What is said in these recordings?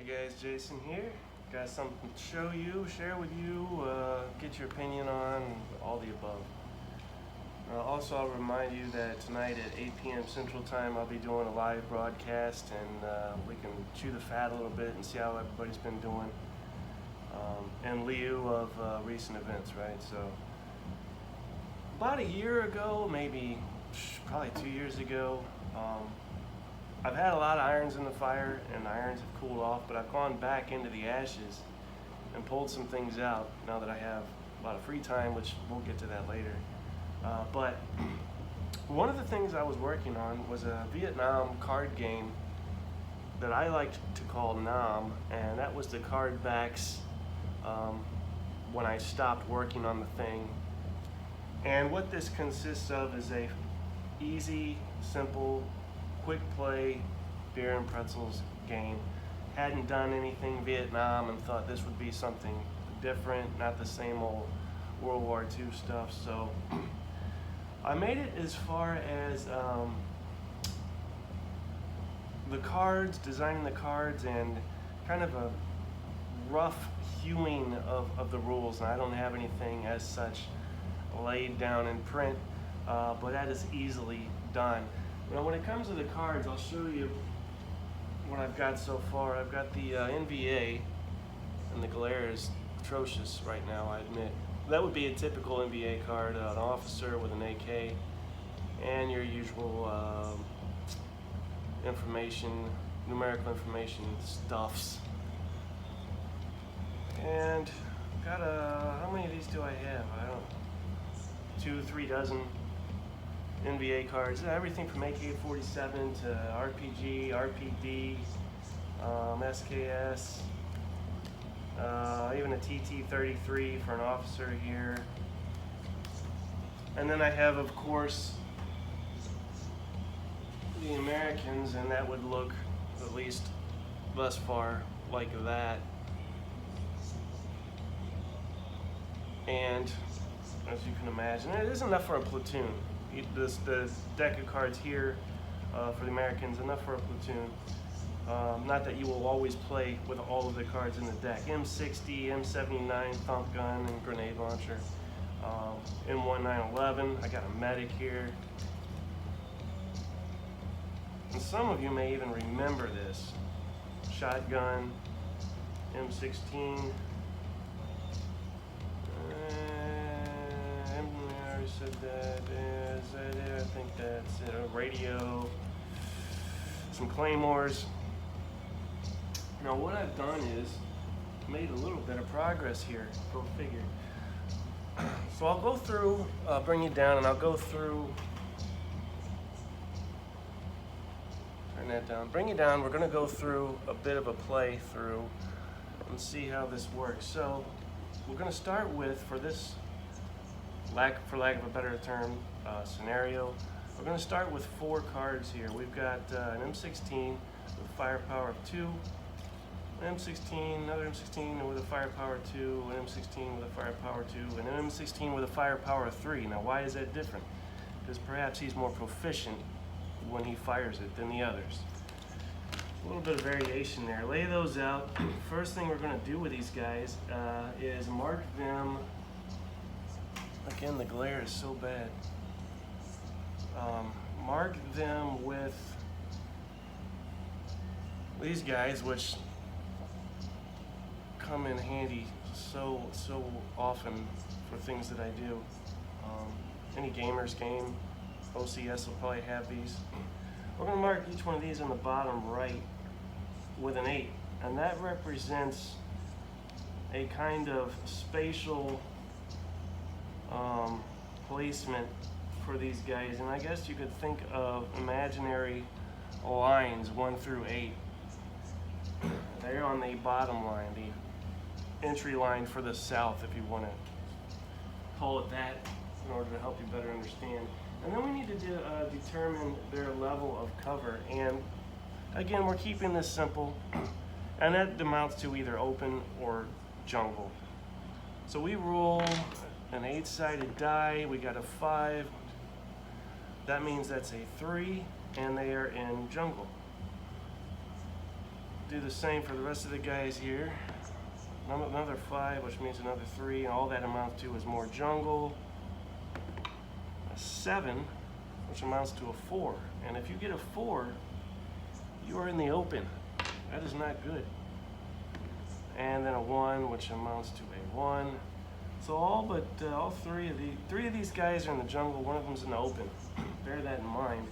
Hey guys, Jason here. Got something to show you, share with you, get your opinion on, all the above. Also, I'll remind you that tonight at 8 p.m. Central Time, I'll be doing a live broadcast, and we can chew the fat a little bit and see how everybody's been doing in lieu of recent events, right? So, about a year ago, maybe probably 2 years ago, I've had a lot of irons in the fire, and the irons have cooled off, but I've gone back into the ashes and pulled some things out now that I have a lot of free time, which we'll get to that later. But one of the things I was working on was a Vietnam card game that I liked to call Nam, and that was the card backs when I stopped working on the thing. And what this consists of is a easy, simple, quick play beer and pretzels game. Hadn't done anything Vietnam and thought this would be something different, not the same old World War II stuff. So I made it as far as the cards, designing the cards, and kind of a rough hewing of the rules. And I don't have anything as such laid down in print, but that is easily done. Now, when it comes to the cards, I'll show you what I've got so far. I've got the NVA, and the glare is atrocious right now, I admit. That would be a typical NVA card, an officer with an AK, and your usual information, numerical information stuffs. And got how many of these do I have? I don't know, 2, 3 dozen NVA cards, everything from AK-47 to RPG, RPD, SKS, even a TT-33 for an officer here. And then I have, of course, the Americans, and that would look, at least thus far, like that. And as you can imagine, it is enough for a platoon. The deck of cards here for the Americans, enough for a platoon. Not that you will always play with all of the cards in the deck. M60, M79, thump gun, and grenade launcher. M1911, I got a medic here. And some of you may even remember this. Shotgun, M16. Said that is it. I think that's it. A radio, some claymores. Now what I've done is made a little bit of progress here. Go figure. So I'll go through, bring you down, and I'll go through. Turn that down. Bring you down. We're going to go through a bit of a playthrough and see how this works. So we're going to start with, for this, for lack of a better term, scenario, we're going to start with 4 cards here. We've got an M16 with firepower of 2, an M16, another M16 with a firepower of 2, an M16 with a firepower of 2, and an M16 with a firepower of 3. Now, why is that different? Because perhaps he's more proficient when he fires it than the others. A little bit of variation there. Lay those out. First thing we're going to do with these guys is mark them. Again, the glare is so bad. Mark them with these guys, which come in handy so often for things that I do. Any gamers game, OCS will probably have these. We're going to mark each one of these on the bottom right with an 8, and that represents a kind of spatial placement for these guys, and I guess you could think of imaginary lines 1 through 8. They're on the bottom line, the entry line for the South, if you want to call it that, in order to help you better understand. And then we need to determine their level of cover, and again, we're keeping this simple, and that amounts to either open or jungle. So we roll an 8-sided die. We got a 5. That means that's a 3, and they are in jungle. do the same for the rest of the guys here. Another 5, which means another 3, and all that amounts to is more jungle. A 7, which amounts to a 4. And if you get a 4, you are in the open. That is not good. And then a 1, which amounts to a 1. So all three of these guys are in the jungle. One of them's in the open. Bear that in mind.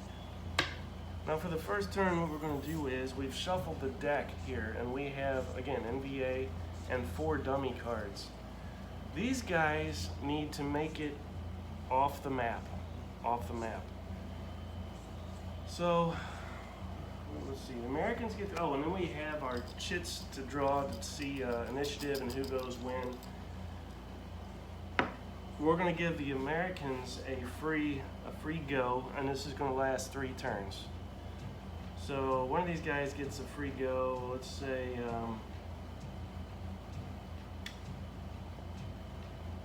Now for the first turn, what we're going to do is we've shuffled the deck here, and we have, again, NBA and 4 dummy cards. These guys need to make it off the map. So let's see. The Americans get to, and then we have our chits to draw to see initiative and who goes when. We're going to give the Americans a free go, and this is going to last 3 turns. So one of these guys gets a free go. Let's say,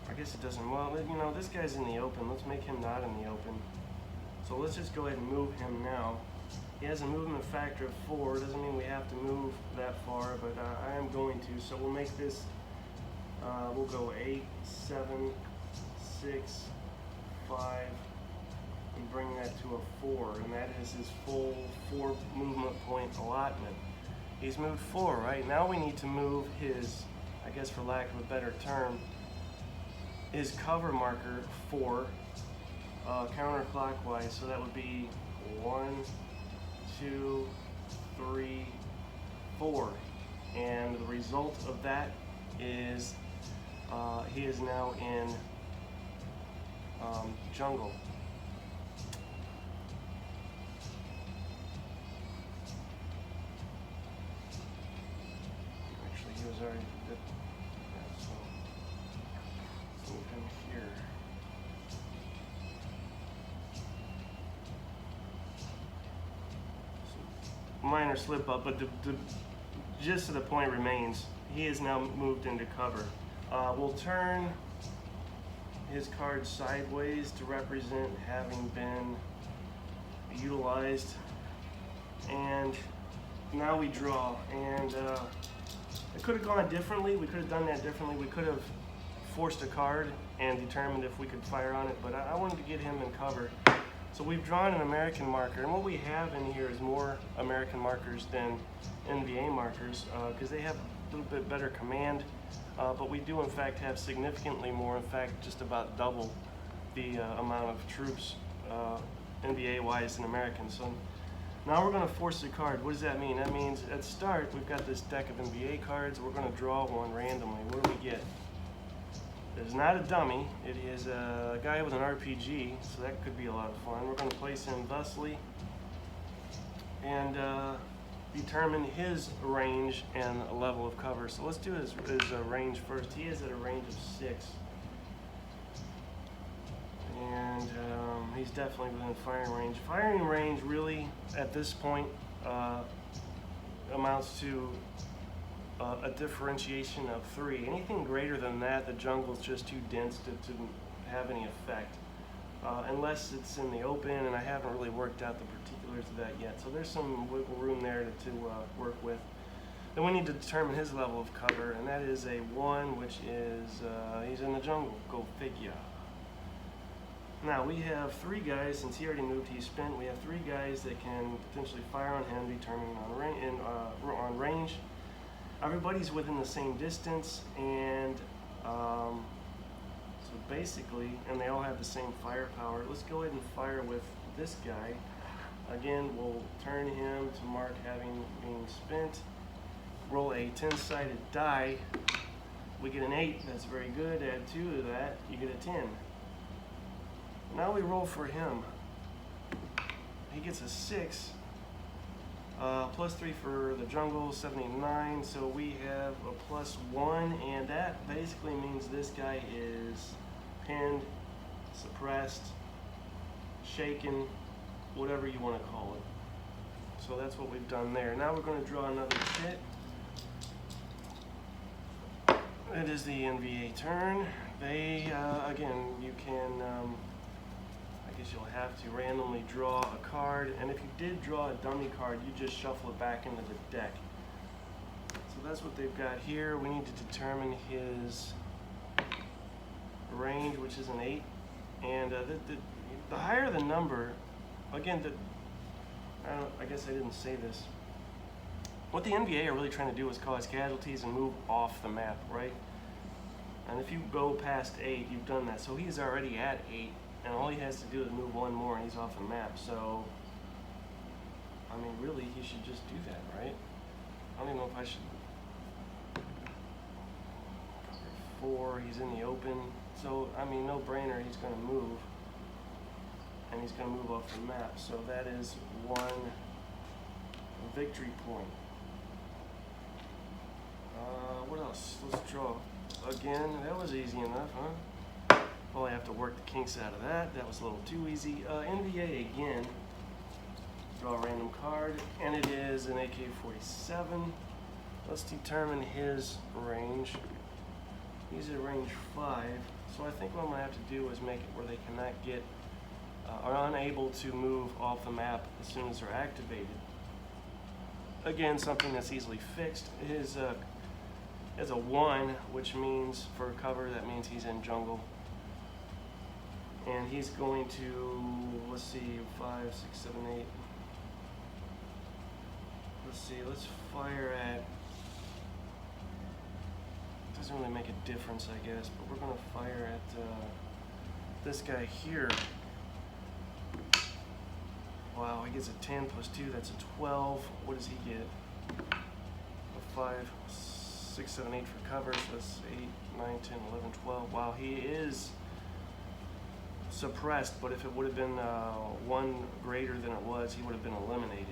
I guess it doesn't. Well, you know, this guy's in the open. Let's make him not in the open. So let's just go ahead and move him now. He has a movement factor of 4. Doesn't mean we have to move that far, but I am going to. So we'll make this. We'll go 8, 7, 6, 5, and bring that to a 4, and that is his full 4 movement point allotment. He's moved 4, right? Now we need to move his, I guess for lack of a better term, his cover marker 4 counterclockwise. So that would be 1, 2, 3, 4, and the result of that is he is now in jungle. Actually, he was already good. Yeah, so let's move him here. So, minor slip up, but the gist of the point remains. He is now moved into cover. We'll turn his card sideways to represent having been utilized, and now we draw. And it could have gone differently. We could have done that differently. We could have forced a card and determined if we could fire on it, but I wanted to get him in cover. So we've drawn an American marker, and what we have in here is more American markers than NBA markers because they have a little bit better command. But we do in fact have significantly more, in fact just about double the amount of troops NBA-wise than Americans. So now we're going to force a card. What does that mean? That means at start we've got this deck of NBA cards. We're going to draw one randomly. What do we get? It's not a dummy. It is a guy with an RPG, so that could be a lot of fun. We're going to place him thusly and determine his range and level of cover. So let's do his range first. He is at a range of 6. And he's definitely within firing range. Firing range really, at this point, amounts to a differentiation of 3. Anything greater than that, the jungle's just too dense to have any effect. Unless it's in the open, and I haven't really worked out the particulars of that yet. So there's some wiggle room there to work with. Then we need to determine his level of cover, and that is a 1, which is, he's in the jungle. Go figure. Now we have 3 guys, since he already moved, he's spent. We have 3 guys that can potentially fire on him, determining on range. Everybody's within the same distance, and so basically, and they all have the same firepower. Let's go ahead and fire with this guy. Again, we'll turn him to mark having been spent. Roll a 10-sided die. We get an 8, that's very good. Add 2 to that, you get a 10. Now we roll for him. He gets a 6. Plus 3 for the jungle, 79. So we have a +1, and that basically means this guy is pinned, suppressed, shaken, whatever you want to call it. So that's what we've done there. Now we're going to draw another chit. It is the NBA turn. They, again, you can, I guess you'll have to randomly draw a card, and if you did draw a dummy card, you just shuffle it back into the deck. that's what they've got here. We need to determine his range, which is an 8. And the higher the number, again, I guess I didn't say this. What the NBA are really trying to do is cause casualties and move off the map, right? And if you go past 8, you've done that. So he's already at 8, and all he has to do is move one more, and he's off the map. So, I mean, really, he should just do that, right? I don't even know if I should. 4, he's in the open. So, I mean, no brainer, he's going to move. And he's going to move off the map. So that is 1 victory point. What else? Let's draw. Again, that was easy enough, huh? Well, I have to work the kinks out of that. That was a little too easy. NBA again. Draw a random card. And it is an AK-47. Let's determine his range. He's at range 5. So I think what I'm going to have to do is make it where they cannot get are unable to move off the map as soon as they're activated. Again, something that's easily fixed. His is a 1, which means for cover, that means he's in jungle. And he's going to, let's see, 5, 6, 7, 8. Let's see, let's fire at, doesn't really make a difference, I guess, but we're going to fire at this guy here. Wow, he gets a 10 plus 2, that's a 12. What does he get? A 5, 6, 7, 8 for cover, so that's 8, 9, 10, 11, 12. Wow, he is suppressed, but if it would have been 1 greater than it was, he would have been eliminated.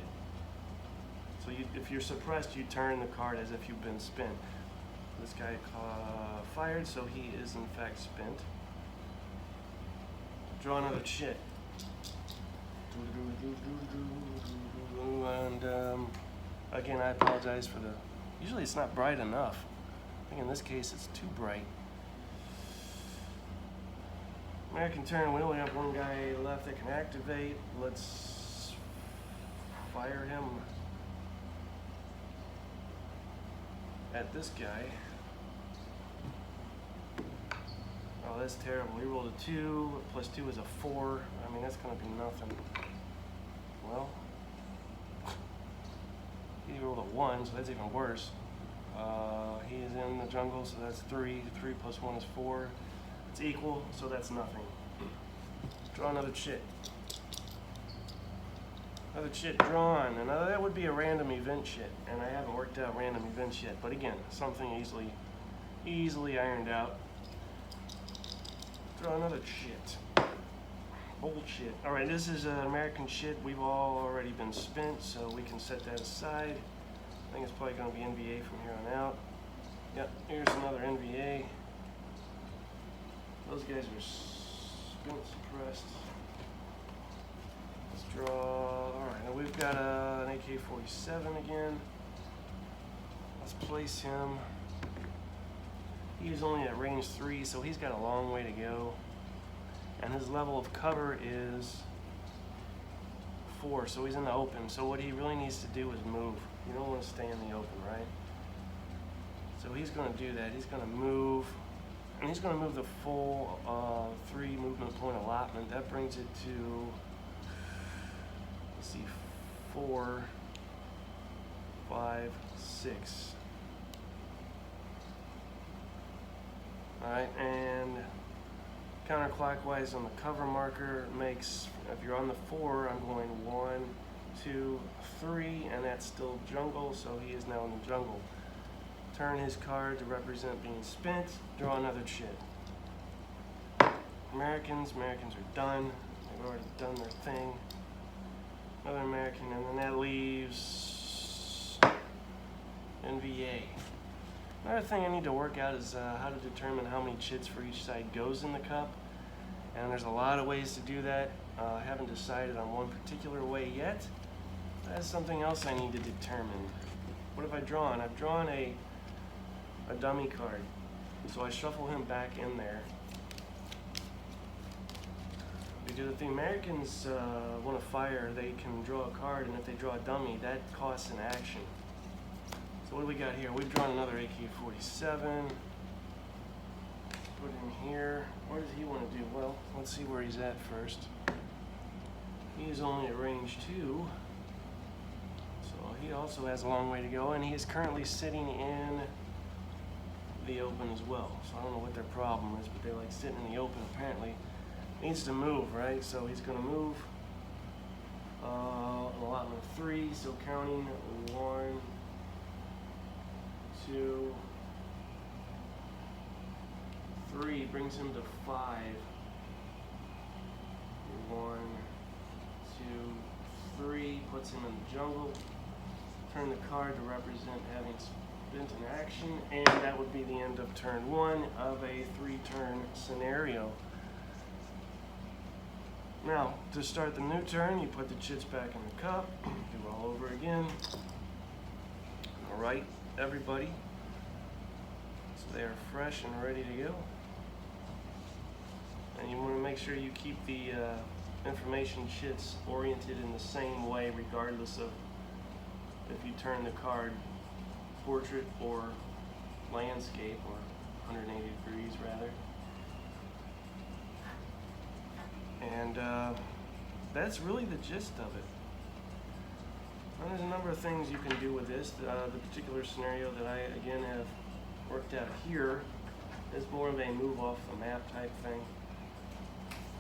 So if you're suppressed, you turn the card as if you've been spent. This guy fired, so he is in fact spent. Draw another chit. And again, I apologize for the, usually it's not bright enough. I think in this case it's too bright. American turn, we only have 1 guy left that can activate. Let's fire him at this guy. Oh, that's terrible. He rolled a 2, plus 2 is a 4. I mean, that's going to be nothing. Well, he rolled a 1, so that's even worse. He is in the jungle, so that's 3. 3 plus 1 is 4. It's equal, so that's nothing. Draw another chit. Another chit drawn. And that would be a random event chit, and I haven't worked out random events yet. But again, something easily ironed out. Draw another chit. Bullshit. Alright, this is an American shit. We've all already been spent, so we can set that aside. I think it's probably going to be NBA from here on out. Yep, here's another NBA. Those guys are spent, suppressed. Let's draw. Alright, now we've got an AK-47 again. Let's place him. He is only at range 3, so he's got a long way to go. And his level of cover is 4, so he's in the open. So what he really needs to do is move. You don't want to stay in the open, right? So he's going to do that. He's going to move, and he's going to move the full 3 movement point allotment. That brings it to, let's see, 4, 5, 6. Alright, and counterclockwise on the cover marker makes, if you're on the 4, I'm going 1, 2, 3, and that's still jungle, so he is now in the jungle. Turn his card to represent being spent, draw another chit. Americans are done. They've already done their thing. Another American, and then that leaves NVA. Another thing I need to work out is how to determine how many chits for each side goes in the cup. And there's a lot of ways to do that. I haven't decided on one particular way yet. That's something else I need to determine. What have I drawn? I've drawn a dummy card. So I shuffle him back in there. Because if the Americans want to fire, they can draw a card, and if they draw a dummy, that costs an action. So what do we got here? We've drawn another AK-47. Put in here. What does he want to do? Well, let's see where he's at first. He's only at range 2. So he also has a long way to go, and he is currently sitting in the open as well. So I don't know what their problem is, but they like sitting in the open apparently. Needs to move, right? So he's going to move allotment 3, so counting 1, 2, 3 brings him to 5. 1, 2, 3 puts him in the jungle. Turn the card to represent having spent an action, and that would be the end of turn 1 of a 3-turn scenario. Now, to start the new turn, you put the chits back in the cup, do all over again. Alright, everybody. So they are fresh and ready to go. And you want to make sure you keep the information chits oriented in the same way, regardless of if you turn the card portrait or landscape, or 180 degrees rather. And that's really the gist of it. And there's a number of things you can do with this. The particular scenario that I, again, have worked out here is more of a move off the map type thing.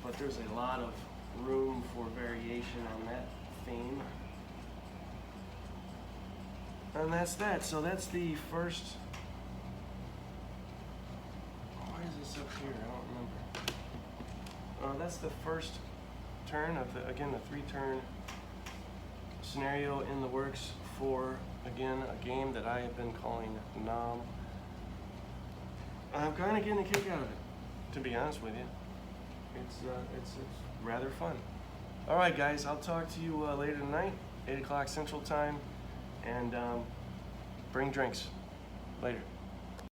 But there's a lot of room for variation on that theme. And that's that. So that's the first. Why is this up here? I don't remember. That's the first turn of the, again, the 3-turn scenario in the works for, again, a game that I have been calling Nom. I'm kind of getting a kick out of it, to be honest with you. It's rather fun. All right, guys, I'll talk to you later tonight, 8 o'clock Central Time, and bring drinks. Later.